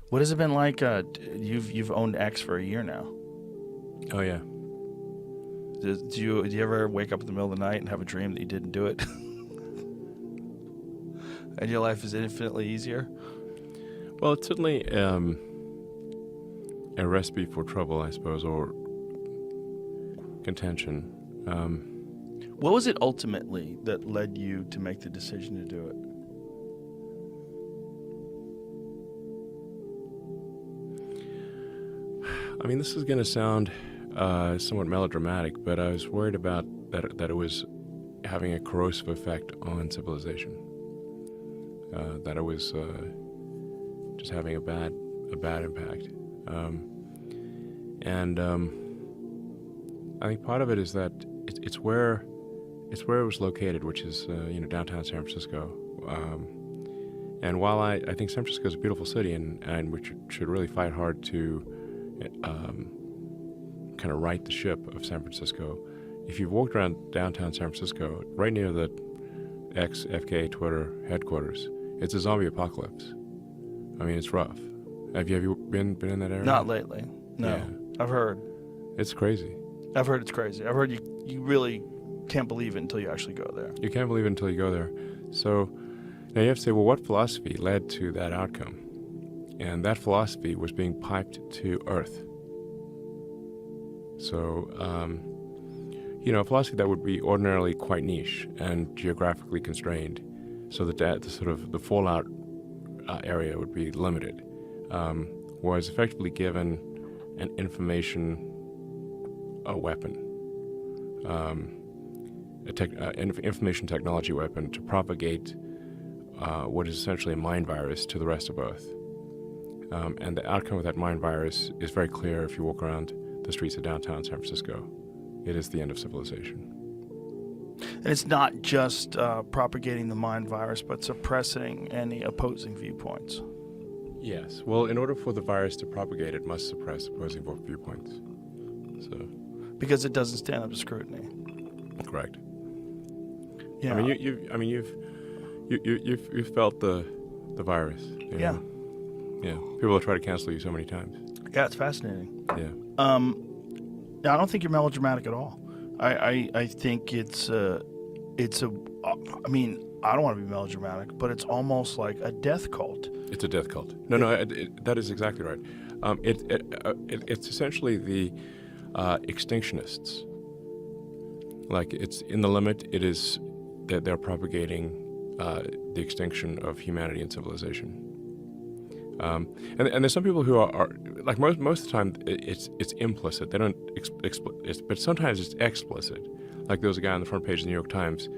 What has it been like? You've owned X for a year now. Oh yeah. Do you ever wake up in the middle of the night and have a dream that you didn't do it? And your life is infinitely easier? Well, it's certainly a recipe for trouble, I suppose, or contention. What was it ultimately that led you to make the decision to do it? I mean, this is going to sound somewhat melodramatic, but I was worried about that it was having a corrosive effect on civilization. That it was just having a bad impact. I think part of it is that it's where it was located, which is downtown San Francisco. And while I think San Francisco is a beautiful city, and we should really fight hard to kind of right the ship of San Francisco, if you've walked around downtown San Francisco, right near the FK Twitter headquarters, it's a zombie apocalypse. I mean, it's rough. Have you been in that area? Not lately. No. Yeah. I've heard. It's crazy. I've heard it's crazy. I've heard you really can't believe it until you actually go there. You can't believe it until you go there. So now you have to say, well, what philosophy led to that outcome? And that philosophy was being piped to Earth. So, a philosophy that would be ordinarily quite niche and geographically constrained, so that the fallout area would be limited, was effectively given an information weapon, information technology weapon to propagate what is essentially a mind virus to the rest of Earth. And the outcome of that mind virus is very clear if you walk around the streets of downtown San Francisco. It is the end of civilization. And it's not just propagating the mind virus, but suppressing any opposing viewpoints. Yes. Well, in order for the virus to propagate, it must suppress opposing viewpoints. So. Because it doesn't stand up to scrutiny. Correct. Yeah. I mean, you've felt the virus. Yeah. Know? Yeah. People have tried to cancel you so many times. Yeah, it's fascinating. Yeah. I don't think you're melodramatic at all. I think it's I mean, I don't want to be melodramatic, but it's almost like a death cult. It's a death cult. No, that is exactly right. It's essentially the extinctionists. Like, it's in the limit. It is that they're propagating the extinction of humanity and civilization. And there's some people who are like most of the time it's implicit. They don't but sometimes it's explicit. Like, there was a guy on the front page of the New York Times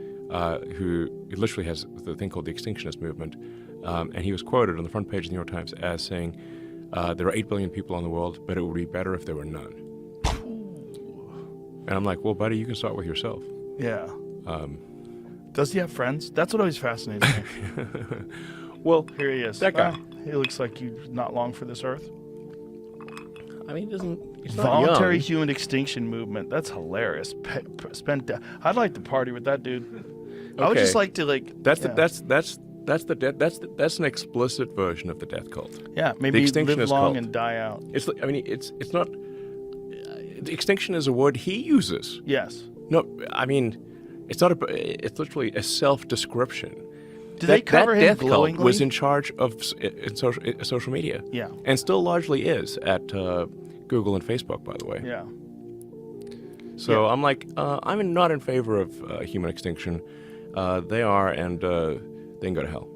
who literally has the thing called the extinctionist movement, and he was quoted on the front page of the New York Times as saying, "There are 8 billion people in the world, but it would be better if there were none." And I'm like, well, buddy, you can start with yourself. Yeah. Does he have friends? That's what always fascinates me. Well, here he is. That guy. He looks like he's not long for this earth. I mean, he's not Voluntary young. Human Extinction Movement. That's hilarious. I'd like to party with that dude. Okay. I would just like to That's an explicit version of the death cult. Yeah, maybe the live extinctionist long cult. and die out. It's not. The extinction is a word he uses. Yes. No, I mean, it's not. It's literally a self-description. Do they cover him death glowingly? cult was in charge of social media. Yeah. And still largely is at Google and Facebook, by the way. Yeah. So Yeah. I'm like, I'm not in favor of human extinction. They are, and they can go to hell.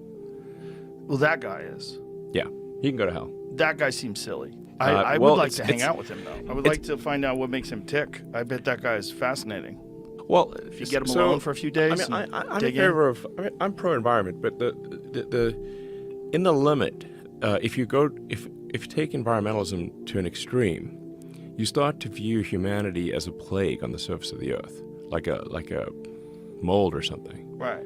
Well, that guy is. Yeah, he can go to hell. That guy seems silly. I well, would like to hang it's- out with him, though. I would like to find out what makes him tick. I bet that guy is fascinating. Well, If you get him alone for a few days, I mean, and I'm in dig favor of. I mean, I'm pro-environment, but the in the limit, if you take environmentalism to an extreme, you start to view humanity as a plague on the surface of the earth, like a mold or something. Right.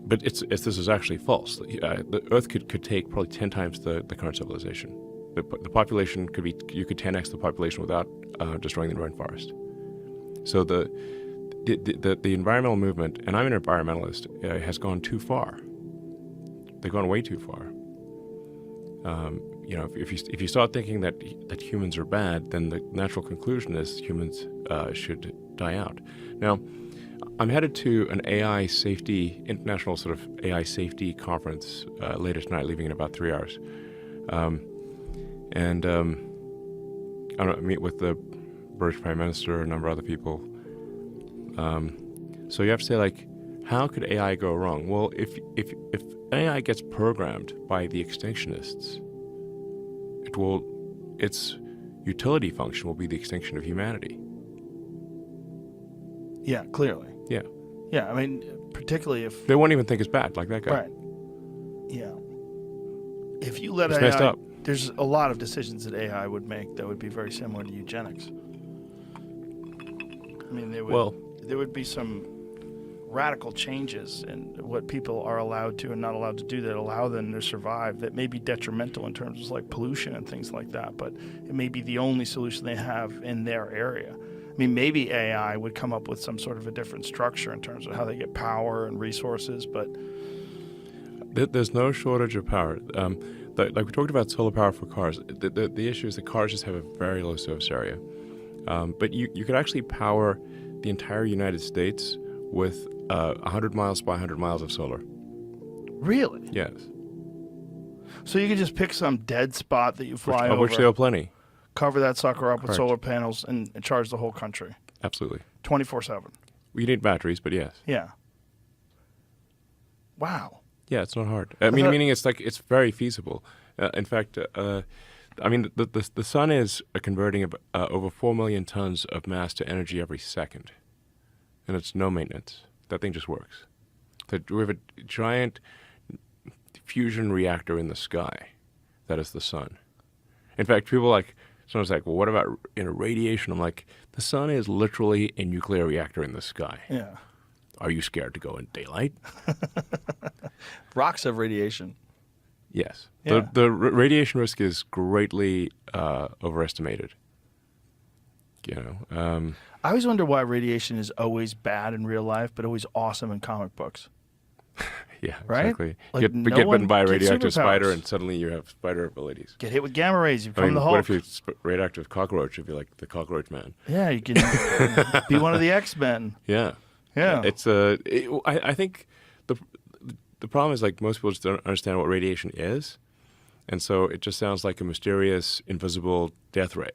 But this is actually false. The Earth could take probably 10 times the current civilization. The population you could 10x the population without destroying the rainforest. So the environmental movement, and I'm an environmentalist, has gone too far. they've gone way too far. You know, if you start thinking that humans are bad, then the natural conclusion is humans should die out. Now, I'm headed to an international sort of AI safety conference later tonight, leaving in about 3 hours. I'm going to meet with the British Prime Minister, a number of other people. So you have to say, like, how could AI go wrong? Well, if AI gets programmed by the extinctionists, its utility function will be the extinction of humanity. Yeah, clearly. Yeah. Yeah, I mean, particularly if... They won't even think it's bad, like that guy. Right. Yeah. If you let It's AI... messed up. There's a lot of decisions that AI would make that would be very similar to eugenics. I mean, there would be some radical changes in what people are allowed to and not allowed to do that allow them to survive that may be detrimental in terms of like pollution and things like that, but it may be the only solution they have in their area. I mean, maybe AI would come up with some sort of a different structure in terms of how they get power and resources, but... There's no shortage of power. Like we talked about solar power for cars, the issue is that cars just have a very low surface area. But you could actually power the entire United States with 100 miles by 100 miles of solar. Really? Yes. So you can just pick some dead spot that you fly Of which there are plenty. cover that sucker up with Correct. solar panels, and charge the whole country Absolutely. 24/7. We need batteries, but yes. Yeah. Wow. Yeah, it's not hard. Meaning it's very feasible. In fact, the sun is converting over 4 million tons of mass to energy every second, and it's no maintenance. That thing just works. We have a giant fusion reactor in the sky. That is the sun. In fact, someone's like, well, what about radiation? I'm like, the sun is literally a nuclear reactor in the sky. Yeah. Are you scared to go in daylight? Rocks have radiation. Yes. Yeah. The radiation risk is greatly overestimated. You know, I always wonder why radiation is always bad in real life, but always awesome in comic books. yeah, Right? exactly. Like, Get no bitten one by a gets radioactive superpowers. spider, and suddenly you have spider abilities. Get hit with gamma rays, you become the what Hulk. if you're radioactive cockroach? You'd be like the cockroach man. Yeah, you can be one of the X-Men. Yeah. Yeah. I think the problem is, like, most people just don't understand what radiation is, and so it just sounds like a mysterious, invisible death ray.